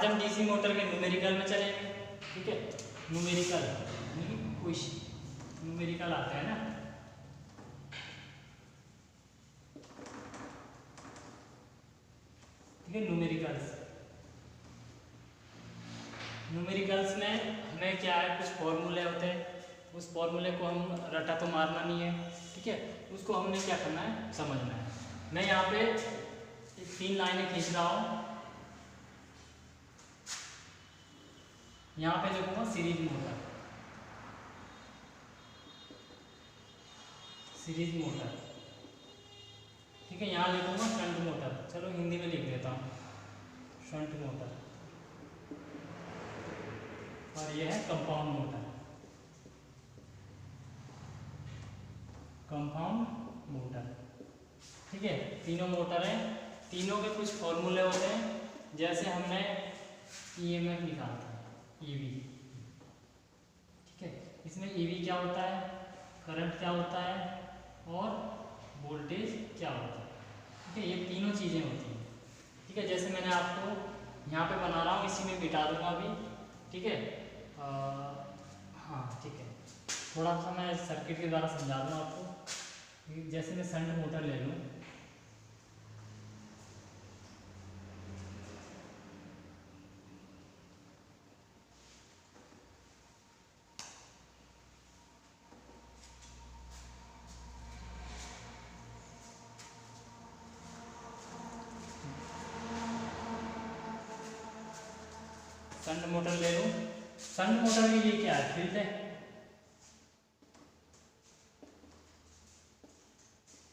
अपन DC motor के numerical में चलेंगे, ठीक है। न्यूमेरिकल कुछ न्यूमेरिकल आता है ना, ठीक है। न्यूमेरिकल्स में हमें क्या है, कुछ फॉर्मूले होते हैं, उस फॉर्मूले को हम रटा तो मारना नहीं है, ठीक है। उसको हमने क्या करना है, समझना है। मैं यहाँ पे 3 लाइनें खींच रहा हूँ, यहाँ पे लिखूंगा सीरीज मोटर, ठीक है। यहाँ लिखूंगा शंट मोटर, चलो हिंदी में लिख देता हूँ शंट मोटर, और ये है कंपाउंड मोटर, ठीक है। तीनों मोटर हैं, तीनों के कुछ फॉर्मूले होते हैं, जैसे हमने ईएमएफ निकाला था, ईवी, ठीक है। इसमें ईवी क्या होता है, करंट क्या होता है, और वोल्टेज क्या होता है, ठीक है। ये तीनों चीज़ें होती हैं, ठीक है। जैसे मैंने आपको यहाँ पे बना रहा हूँ, इसी में बिठा दूंगा अभी, ठीक है। हाँ ठीक है, थोड़ा सा मैं सर्किट के द्वारा समझा दूँ आपको। जैसे मैं शंट मोटर ले लूँ, शंट मोटर ले लूँ, शंट मोटर के लिए क्या है, फील्ड है,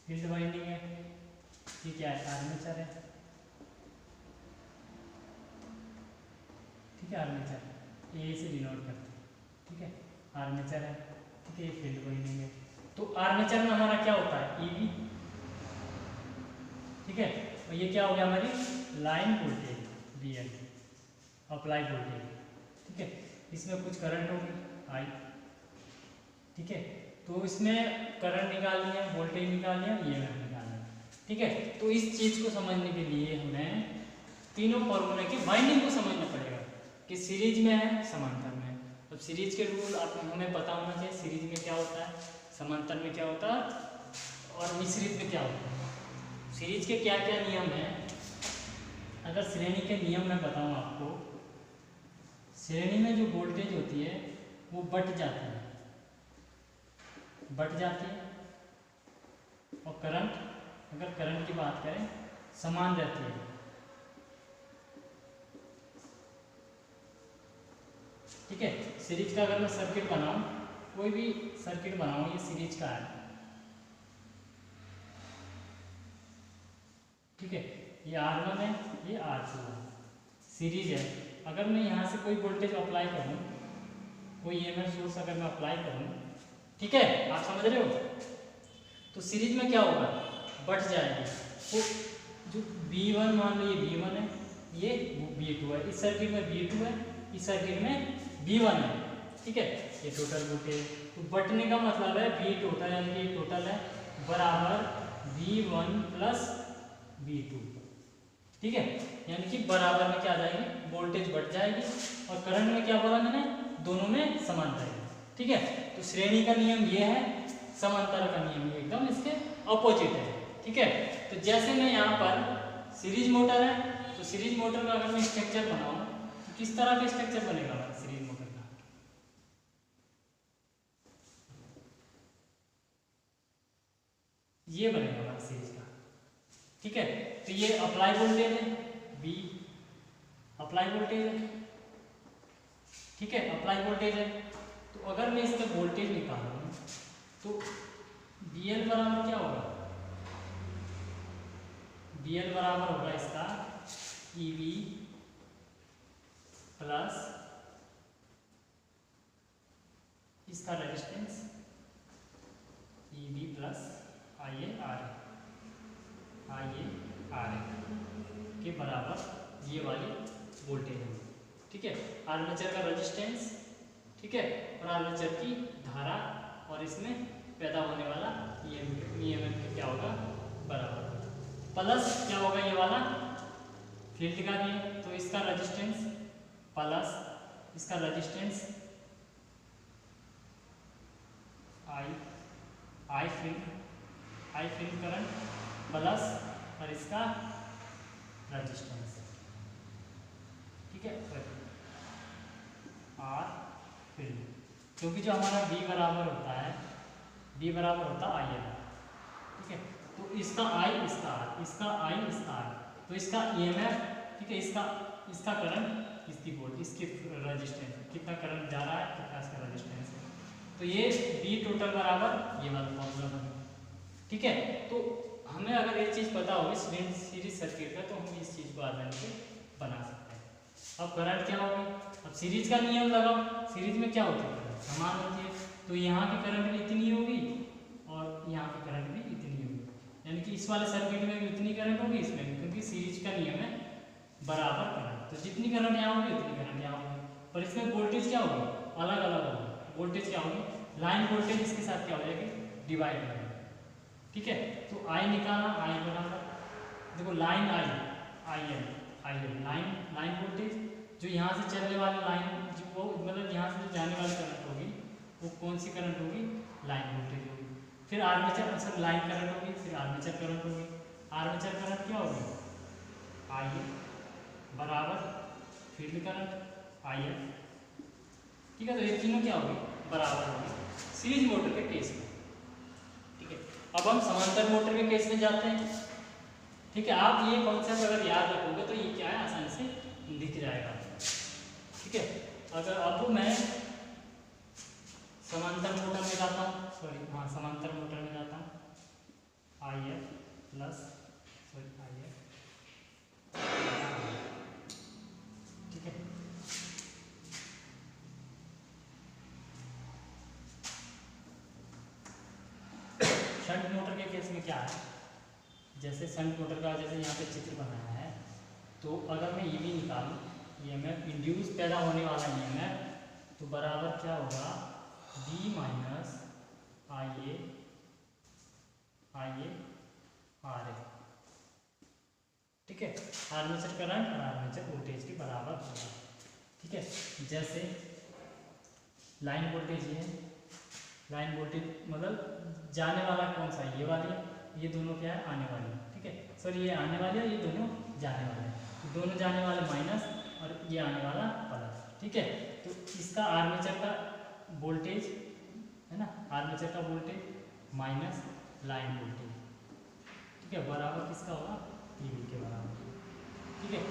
फील्ड वाइंडिंग है, ये क्या है, आर्मेचर है, ठीक है। आर्मेचर ए से डिनोट करते हैं, ठीक है। आर्मेचर है, ठीक है, ये फील्ड वाइंडिंग है। तो आर्मेचर में हमारा क्या होता है, ईवी, ठीक है। और ये क्या हो गया, हमारी line voltage VL, apply voltage, ठीक है। इसमें कुछ करंट होगी I, ठीक है। तो इसमें करंट निकाल लिया, वोल्टेज निकाल लिया, ईएमएफ निकाल लिया, ठीक है। तो इस चीज को समझने के लिए हमें तीनों फॉर्मूले की वाइंडिंग को समझना पड़ेगा कि सीरीज में है, समांतर में है। अब सीरीज के रूल आप हमें पता होना चाहिए, सीरीज में क्या होता है, समांतर में क्या होता है, और मिश्रित में क्या होता है। सीरीज के क्या क्या नियम हैं, अगर श्रेणी के नियम मैं बताऊं आपको, श्रेणी में जो वोल्टेज होती है वो बट जाती है, और करंट, अगर करंट की बात करें, समान रहती है, ठीक है। सीरीज का अगर मैं सर्किट बनाऊं, कोई भी सर्किट बनाऊं, ये सीरीज का है, ठीक है। ये R1 है, ये R2 है, सीरीज है। अगर मैं यहाँ से कोई वोल्टेज अप्लाई करूँ, कोई ईएमएफ सोर्स अगर मैं अप्लाई करूँ, ठीक है, आप समझ रहे हो, तो सीरीज में क्या होगा, बढ़ जाएगी। तो जो V1 मान लो, ये V1 है, ये V2 है, इस सर्किट में V2 है, इस सर्किट में V1 है, ठीक है। ये टोटल वोल्टेज, तो बटने का मतलब है V टोटल, यानी कि टोटल है बराबर V1 प्लस V2, ठीक है। यानी कि बराबर में क्या आ जाएगी, वोल्टेज बढ़ जाएगी, और करंट में क्या बोला मैंने, दोनों में समान रहेगा, ठीक है। तो श्रेणी का नियम ये है, समांतर का नियम ये एकदम इसके अपोजिट है, ठीक है। तो जैसे मैं यहाँ पर सीरीज मोटर है, तो सीरीज मोटर का अगर मैं स्ट्रक्चर बनाऊं, तो किस तरह का स्ट्रक्चर बनेगा हमारा सीरीज मोटर का, ये बनेगा हमारा सीरीज का, ठीक है। तो ये अप्लाई वोल्टेज है, V अप्लाई वोल्टेज है, ठीक है, अप्लाई वोल्टेज है। तो अगर मैं इसका वोल्टेज निकालूं, तो VL बराबर क्या होगा, VL बराबर होगा इसका EV प्लस इसका रेजिस्टेंस EV प्लस IARA के बराबर ये वाली वोल्टेज है, ठीक है। आर्मेचर का रेजिस्टेंस, ठीक है, और आर्मेचर की धारा, और इसमें पैदा होने वाला ईएमएफ क्या होगा, बराबर प्लस क्या होगा, ये वाला फील्ड का भी है, तो इसका रेजिस्टेंस प्लस इसका resistance I field current plus और इसका रेजिस्टेंस, ठीक है, आर फील्ड, क्योंकि जो हमारा बी बराबर होता है आई एल, ठीक है। तो इसका आई इसका आर, इसका आई इसका आर, तो इसका ईएमएफ, ठीक है, इसका करंट, इसकी वोल्ट, इसकी रेजिस्टेंस, कितना करंट जा रहा है, कितना इसका रेजिस्टेंस है। तो ये बी टोटल बराबर ये वाला फॉर्मूला बना, ठीक है। तो हमें अगर ये चीज़ पता होगी सीरीज सर्किट का, तो हम इस चीज़ को आसानी से बना सकते हैं। अब करंट क्या होगी, अब सीरीज का नियम लगाओ, सीरीज में क्या होती है, समान होती है, तो यहाँ की करंट भी इतनी होगी और यहाँ की करंट भी इतनी होगी, यानी कि इस वाले सर्किट में भी उतनी करंट होगी, इसमें भी, क्योंकि सीरीज का नियम है बराबर करंट, तो जितनी करंट यहाँ होगी उतनी करंट यहाँ होगी। पर इसमें वोल्टेज क्या होगी, अलग अलग होगी। वोल्टेज क्या होगी, लाइन वोल्टेज इसके साथ क्या हो जाएगी, डिवाइड हो जाएगी, ठीक है। तो आई निकालना, आई बराबर, देखो line I L line voltage, जो यहाँ से चलने वाली लाइन, जो वो मतलब यहाँ से जो जाने वाली करंट होगी वो कौन सी करंट होगी, लाइन वोल्टेज होगी। फिर आर्मेचर, सब लाइन करंट होगी, फिर आर्मेचर करंट होगी। आर्मेचर करंट क्या होगी, आई एल बराबर फील्ड करंट आई एल, ठीक है। तो ये तीनों क्या होगी, बराबर होगी सीरीज मोटर के केस में, ठीक है। अब हम समांतर मोटर के केस में जाते हैं, ठीक है। आप ये कॉन्सेप्ट अगर याद रखोगे तो ये क्या है, आसानी से दिख जाएगा, ठीक है। अगर अब मैं समांतर मोटर में जाता हूँ, समांतर मोटर में जाता हूँ, I F plus I F, ठीक है। शंट मोटर के केस में क्या है, जैसे शंट मोटर का जैसे यहाँ पे चित्र बनाया है, तो अगर मैं ईवी निकालूँ, ईएमएफ इंड्यूस पैदा होने वाला ईएमएफ, तो बराबर क्या होगा, B minus I A R A, ठीक है। आर्मेचर करंट और आर्मेचर वोल्टेज के बराबर होगा, ठीक है। जैसे लाइन वोल्टेज ये है, लाइन वोल्टेज मतलब जाने वाला कौन सा है, ये वाली है, ये दोनों क्या है, आने वाली है, ठीक है। सॉरी ये आने वाली है, ये दोनों जाने वाले हैं, तो दोनों जाने वाले माइनस और ये आने वाला प्लस, ठीक है। तो इसका आर्मेचर का वोल्टेज है ना, आर्मेचर का वोल्टेज माइनस लाइन वोल्टेज, ठीक है, बराबर किसका होगा, ईवी के बराबर, ठीक है।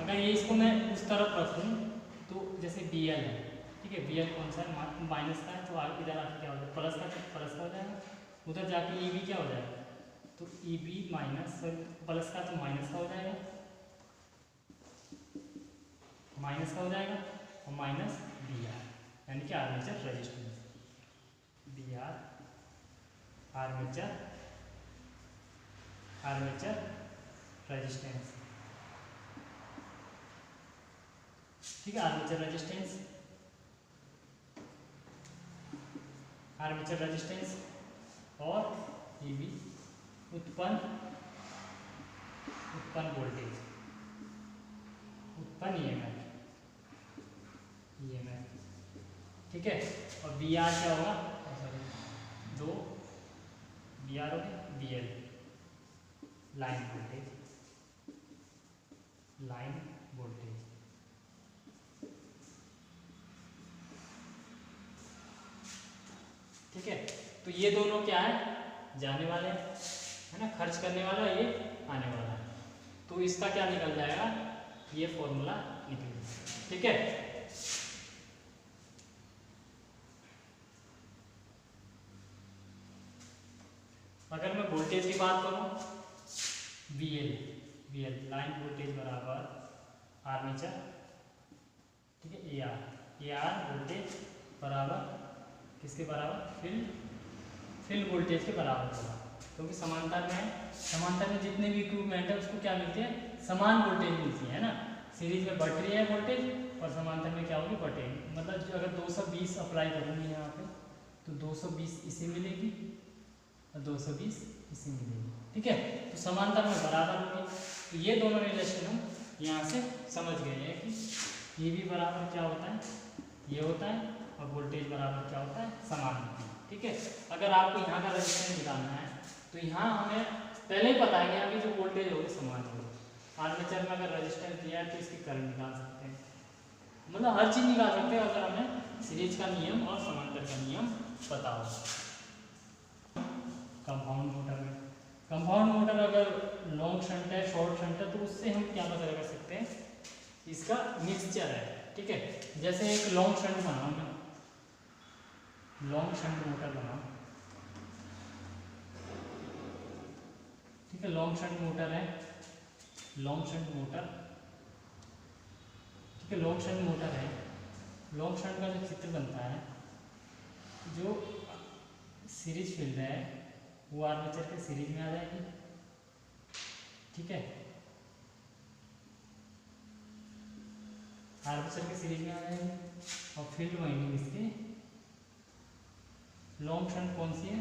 अगर ये इसको मैं उस तरफ रखूँ तो जैसे बी एल है, ठीक है, बी एल कौन सा है, माइनस का है, तो इधर आके क्या हो जाएगा, प्लस का हो जाएगा, उधर जाके ई बी क्या हो जाएगा, तो ई बी माइनस प्लस का तो माइनस का हो जाएगा, माइनस का हो जाएगा, और माइनस बी आर, यानी कि armature resistance, B R armature resistance, ठीक है। आर्मेचर रेजिस्टेंस और ईवी उत्पन्न वोल्टेज, उत्पन्न ईएमएफ, ठीक है। और बी आर क्या होगा, सॉरी दो बी आर हो गया, बी एल लाइन वोल्टेज, ठीक है। तो ये दोनों क्या है, जाने वाले है ना, खर्च करने वाला, ये आने वाला है, तो इसका क्या निकल जाएगा, ये फॉर्मूला निकल जाएगा, ठीक है। अगर मैं वोल्टेज की बात करूं, VL लाइन वोल्टेज बराबर आर्मेचर, ठीक है, AR वोल्टेज बराबर किसके बराबर, फील्ड वोल्टेज के बराबर होगा, क्योंकि समांतर में जितने भी इक्विपमेंट है उसको क्या मिलती है, समान वोल्टेज मिलती है ना। सीरीज में बढ़ रही है वोल्टेज और समांतर में क्या होगी, बढ़ेगी, मतलब अगर 220 अप्लाई करूँगी यहाँ पे तो 220 इसे मिलेगी और 220 इसे मिलेगी, ठीक है। तो समांतर में बराबर होगी, तो ये दोनों रिलेशन हम यहाँ से समझ गए हैं कि ये भी बराबर क्या होता है, ये होता है, और वोल्टेज बराबर क्या होता है, समान होता है। ठीक है, अगर आपको यहाँ का रेजिस्टेंस निकालना है तो यहाँ हमें पहले ही पता है कि यहाँ की जो वोल्टेज होगी समान होगी। आर्मेचर में अगर रेजिस्टेंस दिया है तो इसकी करंट निकाल सकते हैं, मतलब हर चीज़ निकाल सकते हैं अगर हमें सीरीज का नियम और समांतर का नियम पता हो। कंपाउंड मोटर में, कंपाउंड मोटर अगर लॉन्ग शंट है, शॉर्ट शंट है, तो उससे हम क्या पता कर सकते हैं, इसका मिक्सचर है। ठीक है, जैसे एक लॉन्ग शंट बनाऊँ मैं, लॉन्ग शंट मोटर बनाऊँ, ठीक है, लॉन्ग शंट मोटर है, लॉन्ग शंट मोटर, ठीक है, लॉन्ग शंट मोटर है। लॉन्ग शंट का जो चित्र बनता है, जो सीरीज फील्ड है वो आर्मेचर के सीरीज में आ जाएगी। ठीक है, आर्मेचर के सीरीज में आ जाएगी, और फील्ड वाइंडिंग इसके लॉन्ग शंट कौन सी है,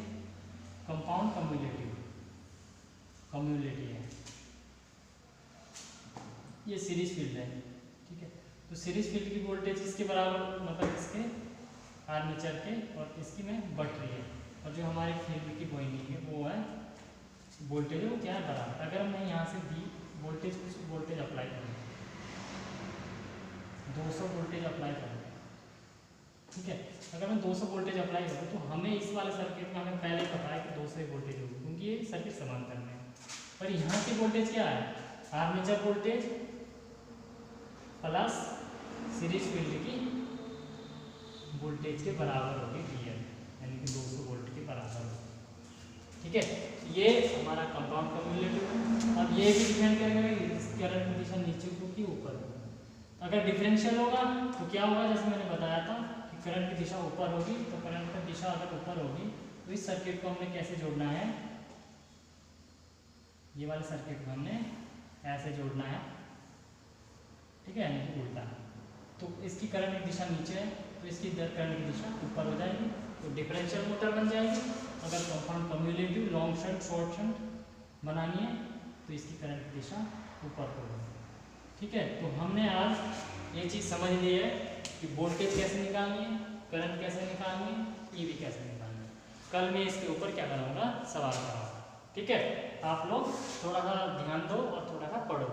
कंपाउंड कम्युलेटिव, कम्युलेटिव है, ये सीरीज फील्ड है। ठीक है, तो सीरीज फील्ड की वोल्टेज इसके बराबर, मतलब इसके आर्मेचर के और इसकी में बढ़ रही है, और जो हमारे फील्ड की वाइंडिंग है वो है वोल्टेज है वो क्या है, बराबर। अगर मैं यहाँ से दी वोल्टेज, कुछ वोल्टेज अप्लाई करूँ, 200 वोल्टेज अप्लाई करूँ, ठीक है, अगर मैं 200 वोल्टेज अप्लाई करूँ तो हमें इस वाले सर्किट में हमें पहले पता है कि 200 वोल्टेज होगी, क्योंकि ये सर्किट समांतर में है। और यहाँ की वोल्टेज क्या है, armature voltage plus series field की वोल्टेज के बराबर होगी VL, यानी कि 200 वोल्ट के बराबर होगी। ठीक है, ये हमारा कंपाउंड कम्युलेटिव है। अब ये भी डिपेंड करेगा कि करंट की दिशा नीचे को कि ऊपर को। अगर डिफरेंशियल होगा तो क्या होगा, जैसे मैंने बताया था कि करंट की दिशा ऊपर होगी, तो करंट की दिशा अगर ऊपर होगी तो इस सर्किट को हमने कैसे जोड़ना है, ये वाले सर्किट को हमने ऐसे जोड़ना है। ठीक है, यानी कि उल्टा, तो इसकी करंट की दिशा नीचे है तो इसकी करंट की दिशा ऊपर हो जाएगी, तो डिफरेंशियल मोटर बन जाएगी। अगर compound cumulative long shunt short shunt बनानी है तो इसकी करंट की दिशा ऊपर होगी। ठीक है, तो हमने आज ये चीज़ समझ ली है कि वोल्टेज कैसे निकालनी है, करंट कैसे निकालनी है, ईवी कैसे निकालनी है। कल मैं इसके ऊपर क्या कराऊंगा, सवाल कराऊंगा। ठीक है, आप लोग थोड़ा सा ध्यान दो और थोड़ा सा पढ़ो।